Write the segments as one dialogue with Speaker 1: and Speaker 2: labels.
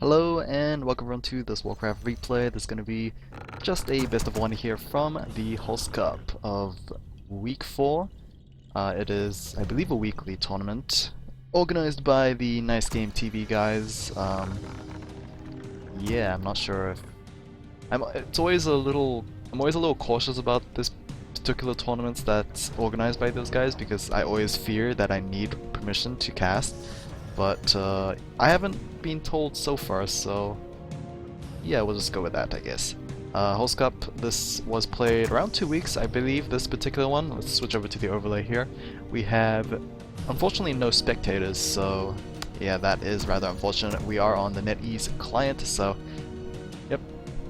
Speaker 1: Hello and welcome everyone to this Warcraft replay. This is going to be just a best of one here from the host cup of week 4. It is, I believe, a weekly tournament organized by the Nice Game TV guys. Yeah, I'm not sure if I'm always a little cautious about this particular tournaments that's organized by those guys because I always fear that I need permission to cast. But I haven't been told so far, so yeah, we'll just go with that, I guess. Host Cup, this was played around 2 weeks, I believe, this particular one. Let's switch over to the overlay here. We have, unfortunately, no spectators, so yeah, that is rather unfortunate. We are on the NetEase client, so yep,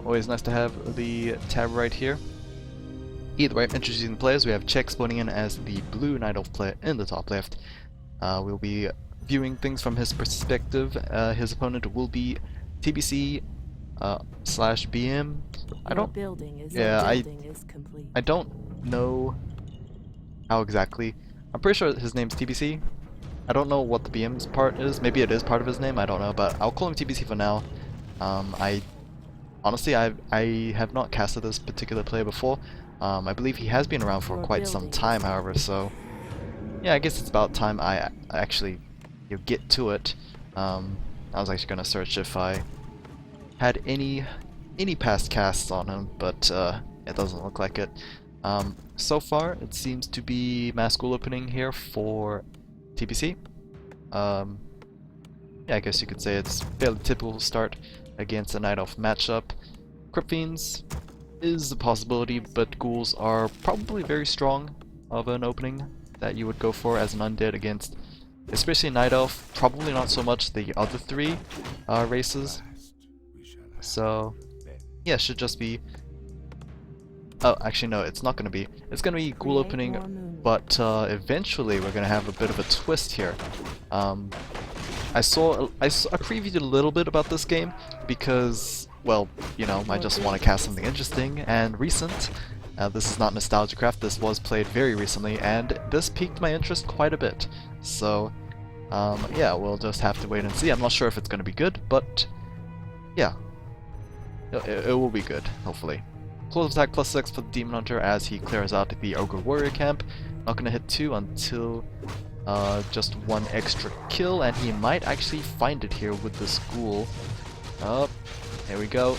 Speaker 1: always nice to have the tab right here. Either way, introducing the players, we have Czech spawning in as the blue Night Elf player in the top left. We'll be viewing things from his perspective. His opponent will be TBC slash BM. I don't know how exactly. I'm pretty sure his name's TBC. I don't know what the BM's part is. Maybe it is part of his name. I don't know, but I'll call him TBC for now. I honestly I have not casted this particular player before. I believe he has been around for quite some time, however. So yeah, I guess it's about time I actually get to it. I was actually gonna search if I had any past casts on him, but it doesn't look like it. So far, it seems to be mass school opening here for TBC. Yeah, I guess you could say it's fairly typical start against a Night Elf matchup. Crypt Fiends is a possibility, but ghouls are probably very strong of an opening that you would go for as an undead against, especially Night Elf. Probably not so much the other three races. So yeah, should just be. Oh, actually no, it's not gonna be. It's gonna be ghoul opening, but eventually we're gonna have a bit of a twist here. I previewed a little bit about this game because, well, you know, I just want to cast something interesting and recent. This is not Nostalgia Craft, this was played very recently, and this piqued my interest quite a bit. So, yeah, we'll just have to wait and see. I'm not sure if it's going to be good, but yeah, it will be good, hopefully. Close attack +6 for the Demon Hunter as he clears out the Ogre Warrior camp. Not going to hit 2 until just 1 extra kill, and he might actually find it here with this ghoul. Oh, there we go.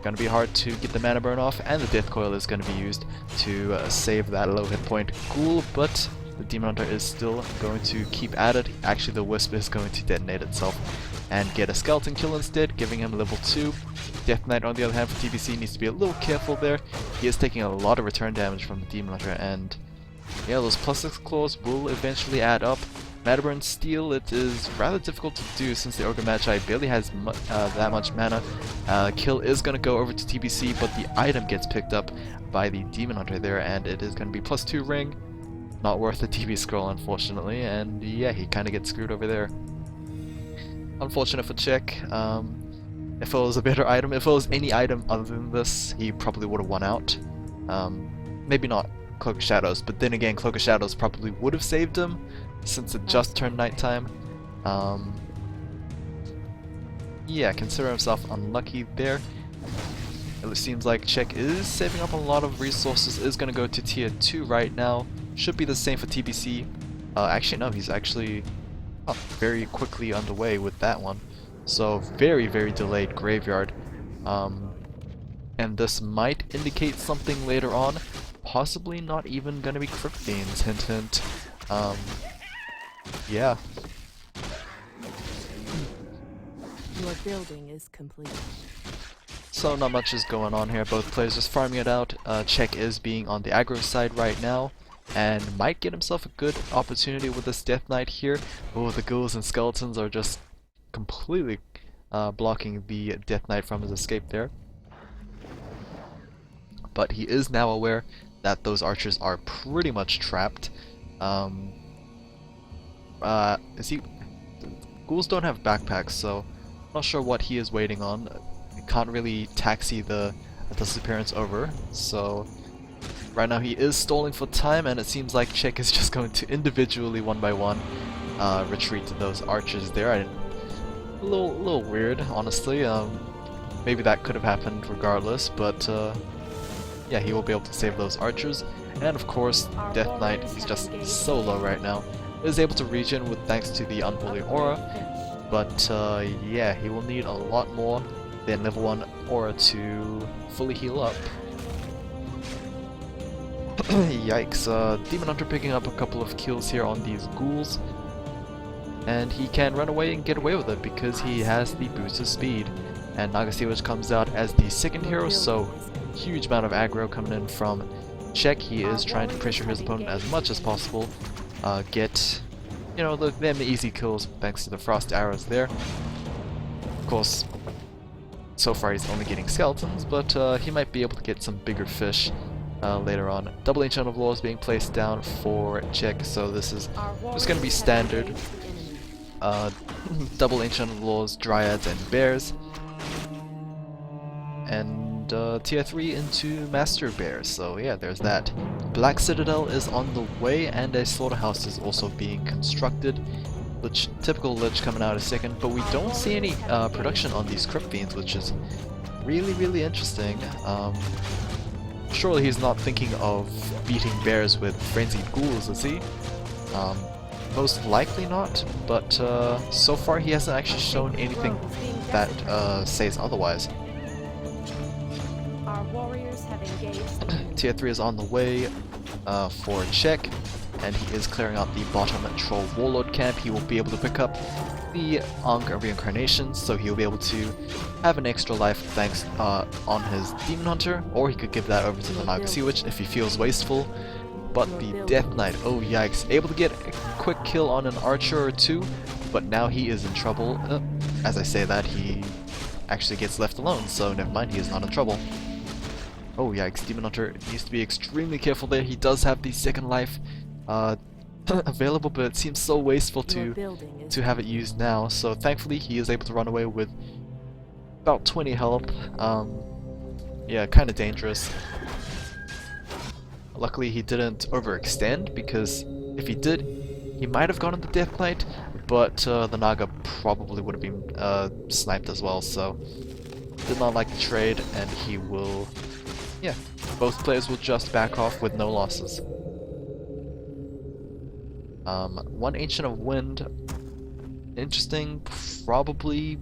Speaker 1: Gonna be hard to get the mana burn off, and the Death Coil is gonna be used to save that low hit point ghoul, but the Demon Hunter is still going to keep at it. Actually, the Wisp is going to detonate itself and get a skeleton kill instead, giving him level 2. Death Knight, on the other hand, for TBC needs to be a little careful there. He is taking a lot of return damage from the Demon Hunter, and yeah, those +6 claws will eventually add up. Mana burn steal, it is rather difficult to do since the Ogre Magi barely has that much mana. Kill is going to go over to TBC, but the item gets picked up by the Demon Hunter there, and it is going to be +2 ring. Not worth the TB scroll, unfortunately, and yeah, he kind of gets screwed over there. Unfortunate for Czech. If it was a better item, if it was any item other than this, he probably would have won out. Maybe not Cloak of Shadows, but then again, Cloak of Shadows probably would have saved him since it just turned nighttime. Yeah, consider himself unlucky there. It seems like Czech is saving up a lot of resources, is going to go to tier 2 right now. Should be the same for TBC. Actually no, he's actually very quickly underway with that one. So very, very delayed graveyard. And this might indicate something later on. Possibly not even going to be Crypt Fiends, hint hint. Yeah.
Speaker 2: Your building is complete.
Speaker 1: So not much is going on here. Both players just farming it out. Czech is being on the aggro side right now, and might get himself a good opportunity with this Death Knight here. Oh, the ghouls and skeletons are just completely blocking the Death Knight from his escape there. But he is now aware that those archers are pretty much trapped. Ghouls don't have backpacks, so not sure what he is waiting on. Can't really taxi the disappearance over, so right now he is stalling for time, and it seems like Czech is just going to individually, one by one, retreat to those archers there. little weird, honestly. Maybe that could have happened regardless, but yeah, he will be able to save those archers. And of course, Death Knight, he's just so low right now. Is able to regen with thanks to the Unholy Aura, but yeah, he will need a lot more than level 1 Aura to fully heal up. Yikes, Demon Hunter picking up a couple of kills here on these ghouls. And he can run away and get away with it because he has the boosted speed. And Naga Sea Witch comes out as the second hero, so huge amount of aggro coming in from Check. He is trying to pressure his opponent as much as possible. Get, you know, them easy kills thanks to the frost arrows there. Of course, so far he's only getting skeletons, but he might be able to get some bigger fish later on. Double Ancient of Laws being placed down for Check, so this is just going to be standard. Double Ancient of Laws, Dryads, and Bears. And tier 3 into Master Bears, so yeah, there's that. Black Citadel is on the way, and a slaughterhouse is also being constructed. Lich, typical Lich coming out a second, but we don't see any production on these Crypt Fiends, which is really interesting. Surely he's not thinking of beating bears with frenzied ghouls, is he? Most likely not, but so far he hasn't actually shown anything that says otherwise.
Speaker 2: Our warriors have engaged.
Speaker 1: Tier 3 is on the way for Check, and he is clearing out the bottom Troll Warlord camp. He will be able to pick up the Ankh of Reincarnation, so he'll be able to have an extra life thanks on his Demon Hunter, or he could give that over to the Naga Sea Witch if he feels wasteful. But the Death Knight, oh yikes, able to get a quick kill on an archer or two, but now he is in trouble. As I say that, he actually gets left alone, so never mind, he is not in trouble. Oh yikes, Demon Hunter needs to be extremely careful there. He does have the second life available, but it seems so wasteful to have it used now. So thankfully he is able to run away with about 20 health. Yeah, kind of dangerous. Luckily he didn't overextend, because if he did, he might have gone on the Death Knight, but the Naga probably would have been sniped as well, so did not like the trade, and he will, yeah, both players will just back off with no losses. One Ancient of Wind, interesting, probably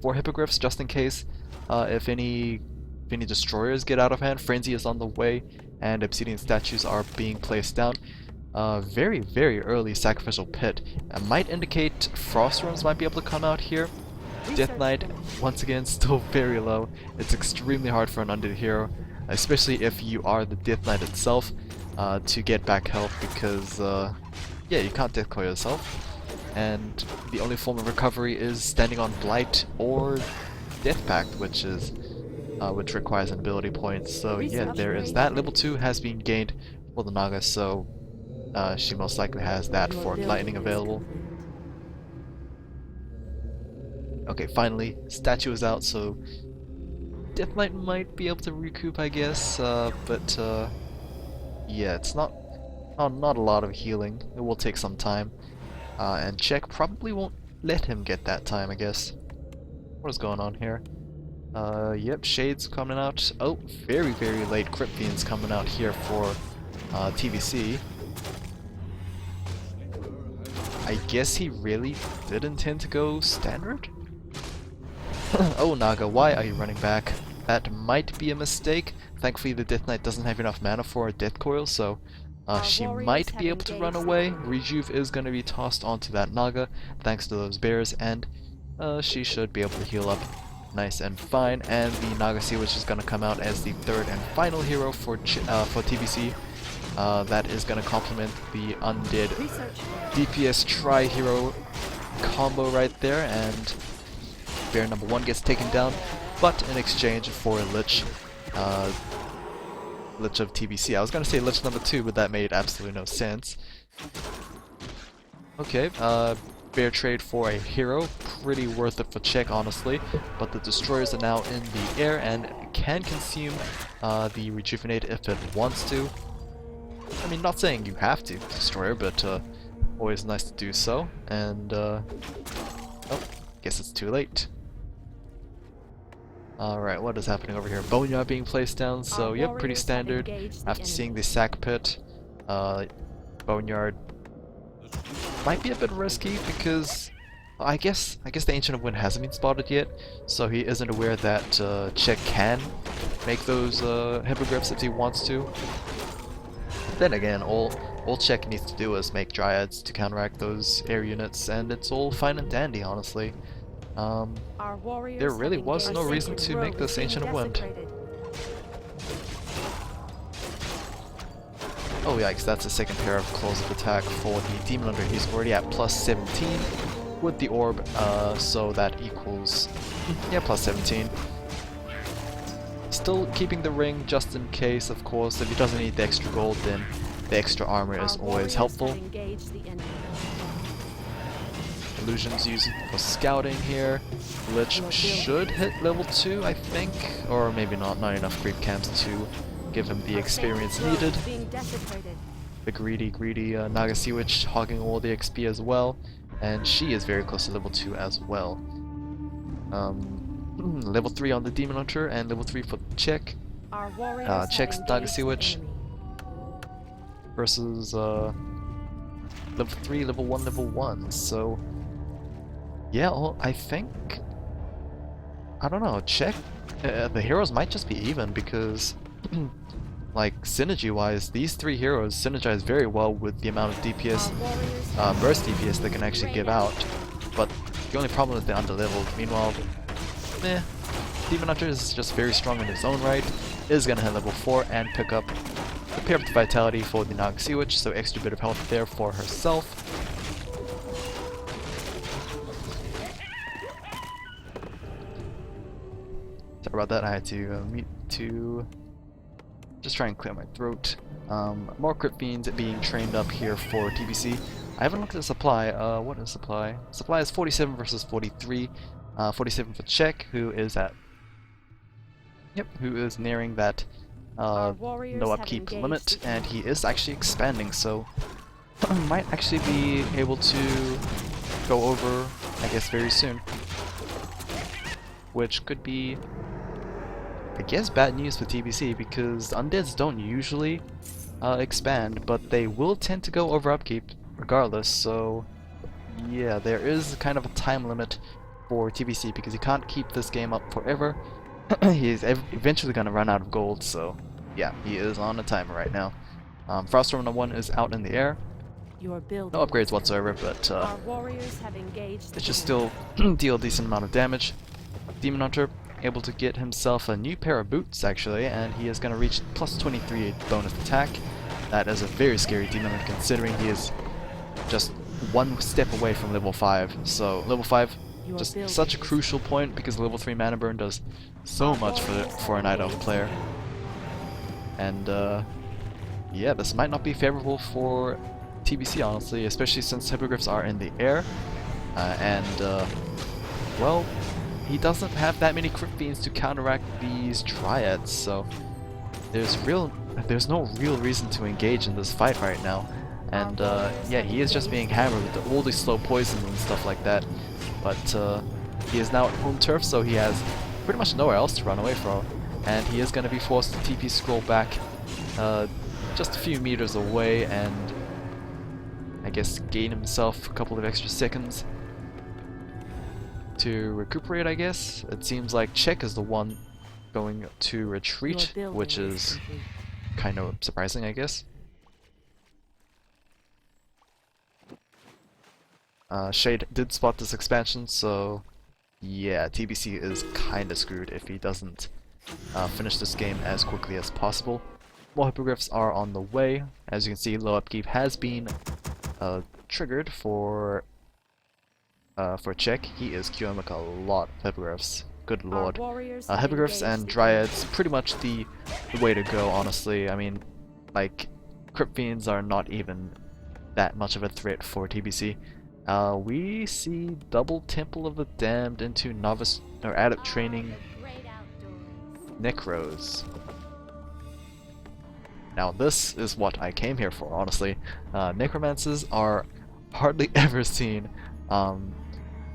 Speaker 1: 4 Hippogriffs just in case, if any destroyers get out of hand. Frenzy is on the way, and obsidian statues are being placed down. Very early sacrificial pit. It might indicate frost worms might be able to come out here. Death Knight, once again, still very low. It's extremely hard for an undead hero, especially if you are the Death Knight itself, to get back health, because yeah, you can't death coil yourself, and the only form of recovery is standing on Blight or Death Pact, which requires an ability point. So yeah, there is that. Level 2 has been gained for the Naga, so she most likely has that for lightning available. Okay, finally, statue is out, so Death Knight might be able to recoup, I guess, but yeah, it's not a lot of healing. It will take some time, and Check probably won't let him get that time, I guess. What is going on here? Yep, Shades coming out. Oh, very late Crypt Fiends coming out here for TVC. I guess he really did intend to go standard? Oh, Naga, why are you running back? That might be a mistake. Thankfully the Death Knight doesn't have enough mana for a Death Coil, so she might be able to run away. Rejuve is going to be tossed onto that Naga thanks to those bears, and she should be able to heal up nice and fine. And the Naga Sea Witch is going to come out as the third and final hero for TBC. That is going to complement the undead DPS tri-hero combo right there, and bear number 1 gets taken down, but in exchange for Lich of TBC. I was going to say Lich number 2, but that made absolutely no sense. Okay, bear trade for a hero, pretty worth it for Check, honestly, but the destroyers are now in the air and can consume the rejuvenate if it wants to. I mean, not saying you have to, destroyer, but always nice to do so. And oh, Guess it's too late. Alright, what is happening over here? Boneyard being placed down, so yep, pretty standard. After seeing the sack pit, Boneyard might be a bit risky because I guess the Ancient of Wind hasn't been spotted yet, so he isn't aware that Czech can make those hippogriffs if he wants to. Then again, all Czech needs to do is make Dryads to counteract those air units, and it's all fine and dandy, honestly. There really was no reason to make this Ancient of Wind. Oh yikes, that's a second pair of claws of attack for the Demon Hunter. He's already at plus 17 with the orb, so that equals, yeah, plus 17. Still keeping the ring just in case, of course. If he doesn't need the extra gold, then the extra armor is always helpful. Illusions used for scouting here, which should hit level 2, I think, or maybe not enough creep camps to give him the experience needed. The greedy Nagasi Witch hogging all the XP as well, and she is very close to level 2 as well. Level 3 on the Demon Hunter and level 3 for the Czech. Czech's Nagasi Witch versus level 3, level 1, level 1. So yeah, well, I think, I don't know, Czech, the heroes might just be even because like synergy wise, these three heroes synergize very well with the amount of DPS, burst DPS they can actually give out, but the only problem is they're underleveled. Meanwhile, Demon Hunter is just very strong in his own right, is gonna hit level 4 and pick up the pair of the Vitality for the Nagasi Witch, so extra bit of health there for herself. Sorry about that, I had to mute to just try and clear my throat. More Crypt Fiends being trained up here for TBC. I haven't looked at the supply. What is supply? Supply is 47 versus 43. 47 for Czech, who is at, who is nearing that no upkeep limit, and he is actually expanding, so might actually be able to go over, I guess, very soon. Which could be, I guess, bad news for TBC, because undeads don't usually expand, but they will tend to go over upkeep regardless, so yeah, there is kind of a time limit for TBC because he can't keep this game up forever. He's eventually going to run out of gold, so yeah, he is on a timer right now. Froststorm No. 1 is out in the air. No upgrades whatsoever, but it should still deal a decent amount of damage. Demon Hunter able to get himself a new pair of boots actually, and he is going to reach plus 23 bonus attack. That is a very scary demon Hunter considering he is just one step away from level 5. So level 5, just such a crucial point because level 3 mana burn does so much for a Night Elf player. And yeah, this might not be favorable for TBC honestly, especially since Hippogriffs are in the air, well, he doesn't have that many Crypt Fiends to counteract these Dryads, so there's no real reason to engage in this fight right now. And yeah, he is just being hammered with all these slow poisons and stuff like that. But he is now at home turf, so he has pretty much nowhere else to run away from. And he is going to be forced to TP scroll back just a few meters away and I guess gain himself a couple of extra seconds to recuperate, I guess. It seems like Czech is the one going to retreat, which is kind of surprising, I guess. Shade did spot this expansion, so yeah, TBC is kinda screwed if he doesn't finish this game as quickly as possible. More Hippogriffs are on the way. As you can see, low upkeep has been triggered for Czech. He is queuing like a lot of Hippogriffs. Good lord. Hippogriffs and Dryads, pretty much the way to go, honestly. I mean, like, Crypt Fiends are not even that much of a threat for TBC. We see double Temple of the Damned into Novice or Adept Training Necros. Now this is what I came here for, honestly. Necromancers are hardly ever seen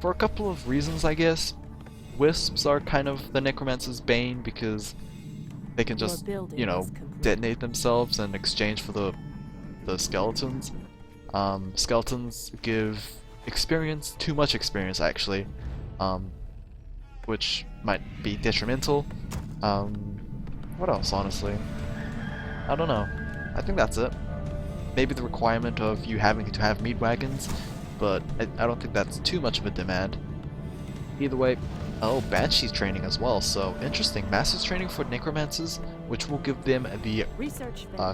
Speaker 1: for a couple of reasons, I guess. Wisps are kind of the Necromancer's bane because they can just, you know, detonate themselves in exchange for the skeletons. Skeletons give experience, too much experience actually, which might be detrimental. What else, honestly? I don't know. I think that's it. Maybe the requirement of you having to have meat wagons, but I don't think that's too much of a demand. Either way, oh, Banshee's training as well, so interesting. Master's training for Necromancers, which will give them the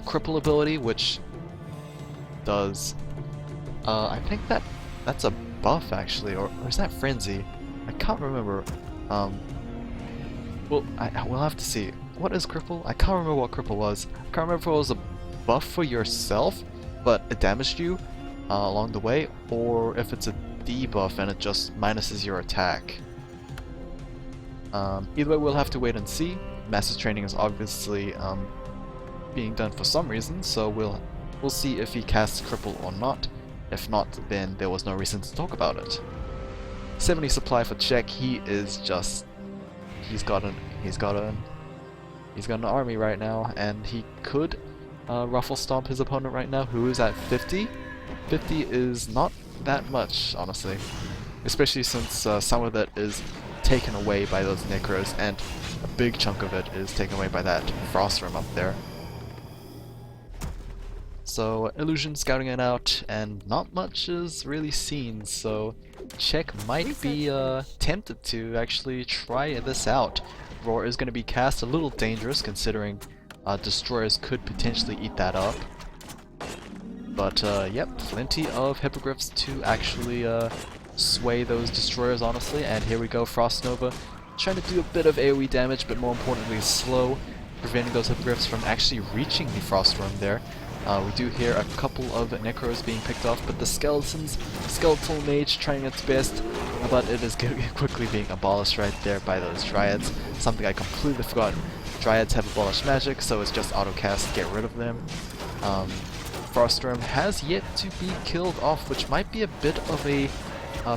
Speaker 1: cripple ability, which does, I think that's a buff actually, or is that Frenzy? I can't remember. Well, we'll have to see. What is cripple? I can't remember what cripple was. I can't remember if it was a buff for yourself, but it damaged you along the way, or if it's a debuff and it just minuses your attack. Either way, we'll have to wait and see. Master's training is obviously being done for some reason, so we'll see if he casts cripple or not. If not, then there was no reason to talk about it. 70 supply for check. He is just he's got an army right now, and he could ruffle stomp his opponent right now, who is at 50. 50 is not that much, honestly, especially since some of that is taken away by those necros, and a big chunk of it is taken away by that frost room up there. So Illusion scouting it out, and not much is really seen, so Check might be tempted to actually try this out. Roar is going to be cast, a little dangerous considering destroyers could potentially eat that up. But yep, plenty of hippogriffs to actually sway those destroyers, honestly. And here we go, Frost Nova trying to do a bit of AoE damage, but more importantly slow, preventing those hippogriffs from actually reaching the Frost Room there. We do hear a couple of necros being picked off, but the skeletal mage trying its best, but it is quickly being abolished right there by those dryads. Something I completely forgot. Dryads have abolished magic, so it's just auto cast, get rid of them. Frostworm has yet to be killed off, which might be a bit of a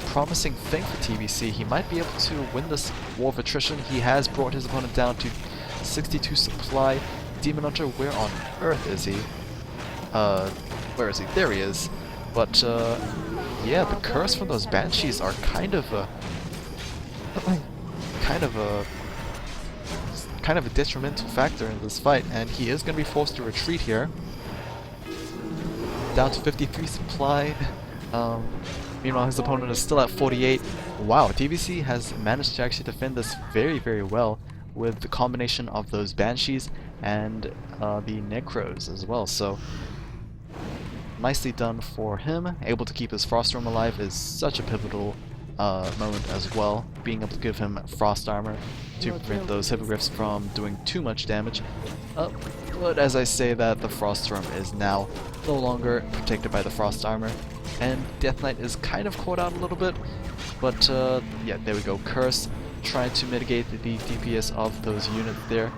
Speaker 1: promising thing for TBC. He might be able to win this war of attrition. He has brought his opponent down to 62 supply. Demon Hunter, where on earth is he? Where is he? There he is. But yeah, the curse from those banshees are kind of a detrimental factor in this fight, and he is going to be forced to retreat here. Down to 53 supply. Meanwhile, his opponent is still at 48. Wow, TBC has managed to actually defend this very, very well with the combination of those banshees and the necros as well. So nicely done for him. Able to keep his Frostworm alive is such a pivotal moment as well. Being able to give him frost armor to prevent those hippogriffs from doing too much damage. But as I say that, the Frostworm is now no longer protected by the frost armor, and Death Knight is kind of caught out a little bit. But yeah, there we go. Curse trying to mitigate the DPS of those units there.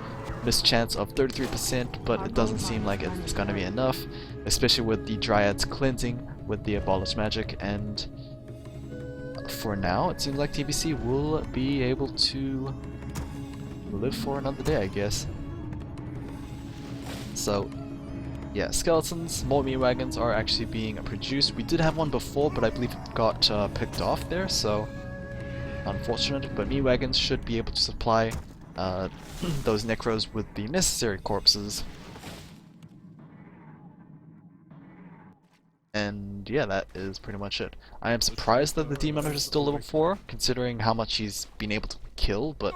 Speaker 1: Missed chance of 33%, but it doesn't seem like it's gonna be enough, especially with the Dryads cleansing with the abolished magic. And for now, it seems like TBC will be able to live for another day, I guess. So yeah, skeletons, more meat wagons are actually being produced. We did have one before, but I believe it got picked off there, so unfortunate. But meat wagons should be able to supply those necros with the necessary corpses. And yeah, that is pretty much it. I am surprised that the Demon Hunter is still level 4, considering how much he's been able to kill, but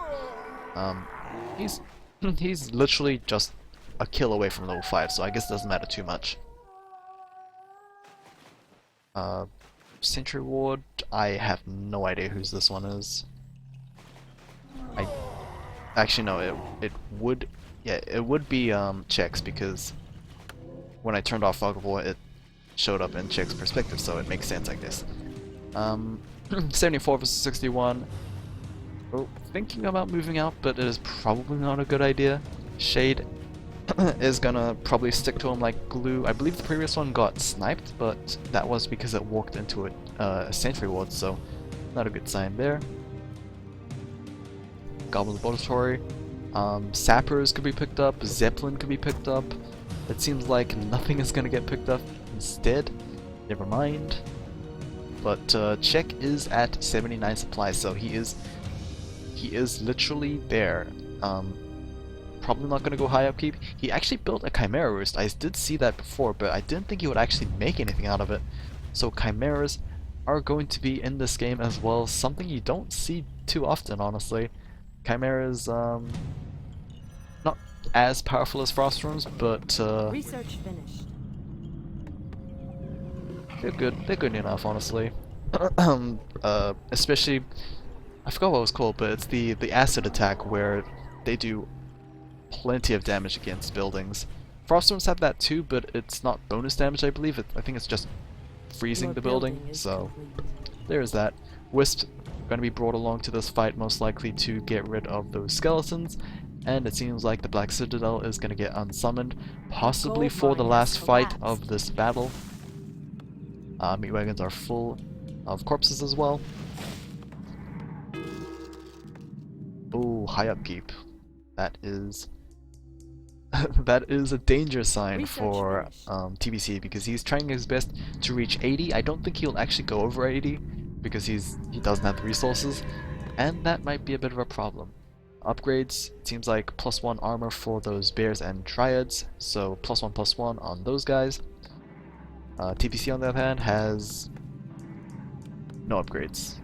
Speaker 1: he's literally just a kill away from level 5, so I guess it doesn't matter too much. Sentry Ward, I have no idea whose this one is. Actually no, it would be Check's, because when I turned off Fog of War it showed up in Check's perspective, so it makes sense, I guess. 74 versus 61. Well, thinking about moving out, but it is probably not a good idea. Shade is gonna probably stick to him like glue. I believe the previous one got sniped, but that was because it walked into a sentry ward, so Not a good sign there. Goblin Laboratory. Sappers could be picked up, Zeppelin could be picked up. It seems like nothing is going to get picked up instead. Never mind. But Czech is at 79 supplies, so he is literally there. Probably not going to go high upkeep. He actually built a Chimera Roost. I did see that before, but I didn't think he would actually make anything out of it. So Chimeras are going to be in this game as well, something you don't see too often, honestly. Chimeras, not as powerful as Frost Runes, but
Speaker 2: Research finished.
Speaker 1: they're good. They're good enough, honestly. Especially, I forgot what it was called, but it's the acid attack where they do plenty of damage against buildings. Frost Runes have that too, but it's not bonus damage, I believe. I think it's just freezing
Speaker 2: Your
Speaker 1: the building.
Speaker 2: building is
Speaker 1: So
Speaker 2: complete.
Speaker 1: there is that. Wisp going to be brought along to this fight, most likely to get rid of those skeletons. And it seems like the Black Citadel is going to get unsummoned, possibly
Speaker 2: gold
Speaker 1: for the
Speaker 2: mine
Speaker 1: last
Speaker 2: has
Speaker 1: fight
Speaker 2: collapsed.
Speaker 1: of this battle. Meat wagons are full of corpses as well. Oh, high upkeep. That is that is a danger sign
Speaker 2: Research
Speaker 1: for
Speaker 2: finished.
Speaker 1: TBC, because he's trying his best to reach 80. I don't think he'll actually go over 80 because he doesn't have the resources, and that might be a bit of a problem. Upgrades, it seems like +1 armor for those bears and triads, so +1/+1 on those guys. TBC on the other hand has no upgrades.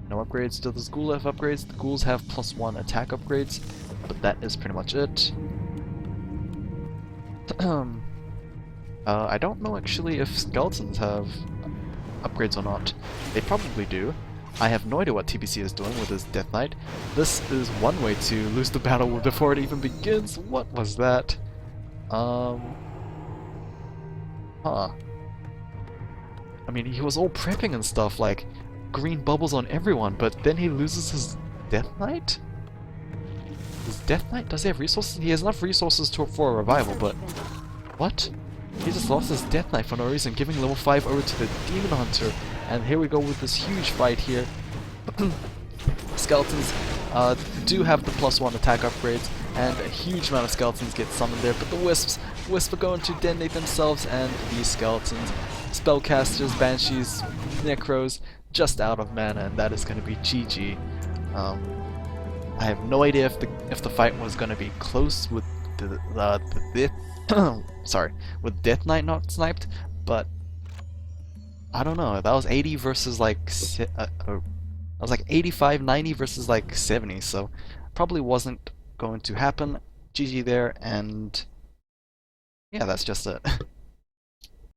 Speaker 1: No upgrades. Do the ghouls have upgrades? The ghouls have +1 attack upgrades, but that is pretty much it. I don't know actually if skeletons have upgrades or not. They probably do. I have no idea what TBC is doing with his Death Knight. This is one way to lose the battle before it even begins. What was that? Huh. I mean, he was all prepping and stuff, like green bubbles on everyone, but then he loses his Death Knight? His Death Knight? Does he have resources? He has enough resources for a revival, but...
Speaker 2: Research finished.
Speaker 1: What? He just lost his Death Knight for no reason, giving level 5 over to the Demon Hunter. And here we go with this huge fight here. Skeletons do have the +1 attack upgrades, and a huge amount of skeletons get summoned there, but the Wisps are going to detonate themselves, and these skeletons, Spellcasters, Banshees, Necros, just out of mana, and that is going to be GG. I have no idea if the fight was going to be close with sorry, with Death Knight not sniped, but I don't know. That was 80 versus like that was like 85, 90 versus like 70, so probably wasn't going to happen. GG there, and yeah, that's just it.